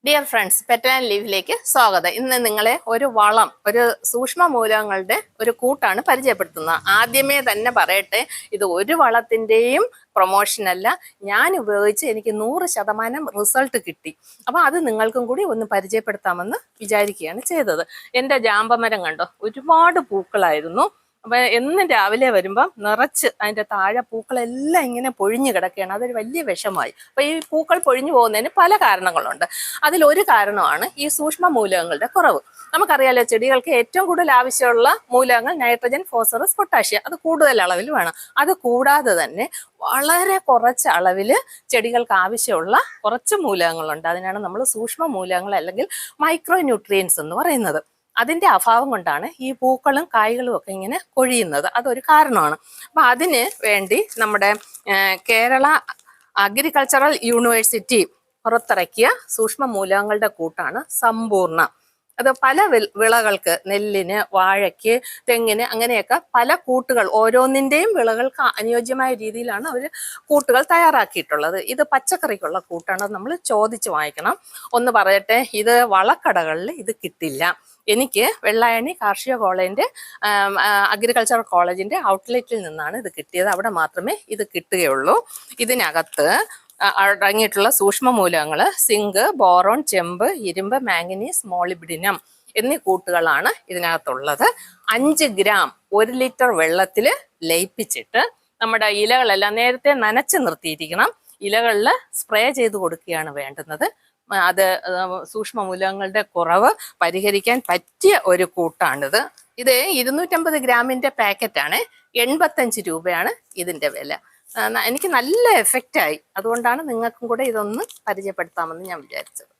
Dear friends, pet and ലീവിലേക്ക് സ്വാഗതം. ഇന്ന് നിങ്ങളെ ഒരു സൂക്ഷ്മ മൂലകങ്ങളുടെ ഒരു കൂട്ടാണ് പരിചയപ്പെടുത്തുന്നത്. ആദ്യമേ തന്നെ പറയട്ടെ, ഇത് ഒരു വളത്തിൻ്റെയും പ്രൊമോഷനല്ല. ഞാൻ ഉപയോഗിച്ച് എനിക്ക് 100% റിസൾട്ട് കിട്ടി. അപ്പോൾ അത് നിങ്ങൾക്കും കൂടി ഒന്ന് പരിചയപ്പെടുത്താമെന്ന് വിചാരിക്കുകയാണ് ചെയ്തത്. എൻ്റെ ജാമ്പമരം കണ്ടോ, ഒരുപാട് പൂക്കളായിരുന്നു. അപ്പൊ എന്നും രാവിലെ വരുമ്പം നിറച്ച് അതിൻ്റെ താഴെ പൂക്കളെല്ലാം ഇങ്ങനെ പൊഴിഞ്ഞു കിടക്കുകയാണ്. അതൊരു വലിയ വിഷമായി. അപ്പൊ ഈ പൂക്കൾ പൊഴിഞ്ഞു പോകുന്നതിന് പല കാരണങ്ങളുണ്ട്. അതിലൊരു കാരണമാണ് ഈ സൂക്ഷ്മ മൂലകങ്ങളുടെ കുറവ്. നമുക്കറിയാലോ, ചെടികൾക്ക് ഏറ്റവും കൂടുതൽ ആവശ്യമുള്ള മൂലകങ്ങൾ നൈട്രജൻ, ഫോസ്ഫറസ്, പൊട്ടാഷ്യം. അത് കൂടുതൽ അളവിൽ വേണം. അത് കൂടാതെ തന്നെ വളരെ കുറച്ച് അളവിൽ ചെടികൾക്ക് ആവശ്യമുള്ള കുറച്ച് മൂലകങ്ങളുണ്ട്. അതിനാണ് നമ്മൾ സൂക്ഷ്മ മൂലകങ്ങൾ അല്ലെങ്കിൽ മൈക്രോ ന്യൂട്രിയൻസ് എന്ന് പറയുന്നത്. അതിൻ്റെ അഭാവം കൊണ്ടാണ് ഈ പൂക്കളും കായ്കളും ഒക്കെ ഇങ്ങനെ കൊഴിയുന്നത്. അതൊരു കാരണമാണ്. അപ്പം അതിന് വേണ്ടി നമ്മുടെ കേരള അഗ്രികൾച്ചറൽ യൂണിവേഴ്സിറ്റി പുറത്തിറക്കിയ സൂക്ഷ്മ മൂലകങ്ങളുടെ കൂട്ടാണ് സമ്പൂർണ്ണ. അത് പല വിളകൾക്ക്, നെല്ലിന്, വാഴയ്ക്ക്, തെങ്ങിന്, അങ്ങനെയൊക്കെ പല കൂട്ടുകൾ, ഓരോന്നിൻ്റെയും വിളകൾക്ക് അനുയോജ്യമായ രീതിയിലാണ് അവർ കൂട്ടുകൾ തയ്യാറാക്കിയിട്ടുള്ളത്. ഇത് പച്ചക്കറിക്കുള്ള കൂട്ടാണ്. നമ്മൾ ചോദിച്ച് വാങ്ങിക്കണം. ഒന്ന് പറയട്ടെ, ഇത് വളക്കടകളിൽ ഇത് കിട്ടില്ല. എനിക്ക് വെള്ളായണി കാർഷിക കോളേജിൻ്റെ അഗ്രികൾച്ചർ കോളേജിൻ്റെ ഔട്ട്ലെറ്റിൽ നിന്നാണ് ഇത് കിട്ടിയത്. അവിടെ മാത്രമേ ഇത് കിട്ടുകയുള്ളൂ. ഇതിനകത്ത് അടങ്ങിയിട്ടുള്ള സൂക്ഷ്മ മൂലകങ്ങൾ സിങ്ക്, ബോറോൺ, ചെമ്പ്, ഇരുമ്പ്, മാംഗനീസ്, മോളിബ്ഡിനം എന്നീ കൂട്ടുകളാണ് ഇതിനകത്തുള്ളത്. 5 ഗ്രാം 1 ലിറ്റർ വെള്ളത്തിൽ ലയിപ്പിച്ചിട്ട് നമ്മുടെ ഇലകളെല്ലാം നേരത്തെ നനച്ച് നിർത്തിയിരിക്കണം. ഇലകളിൽ സ്പ്രേ ചെയ്ത് കൊടുക്കുകയാണ് വേണ്ടുന്നത്. അത് സൂക്ഷ്മ മൂലകങ്ങളുടെ കുറവ് പരിഹരിക്കാൻ പറ്റിയ ഒരു കൂട്ടാണിത്. ഇത് 250 ഗ്രാമിൻ്റെ പാക്കറ്റാണ്. 85 രൂപയാണ് ഇതിൻ്റെ വില. എനിക്ക് നല്ല എഫക്റ്റായി. അതുകൊണ്ടാണ് നിങ്ങൾക്കും കൂടെ ഇതൊന്ന് പരിചയപ്പെടുത്താമെന്ന് ഞാൻ വിചാരിച്ചത്.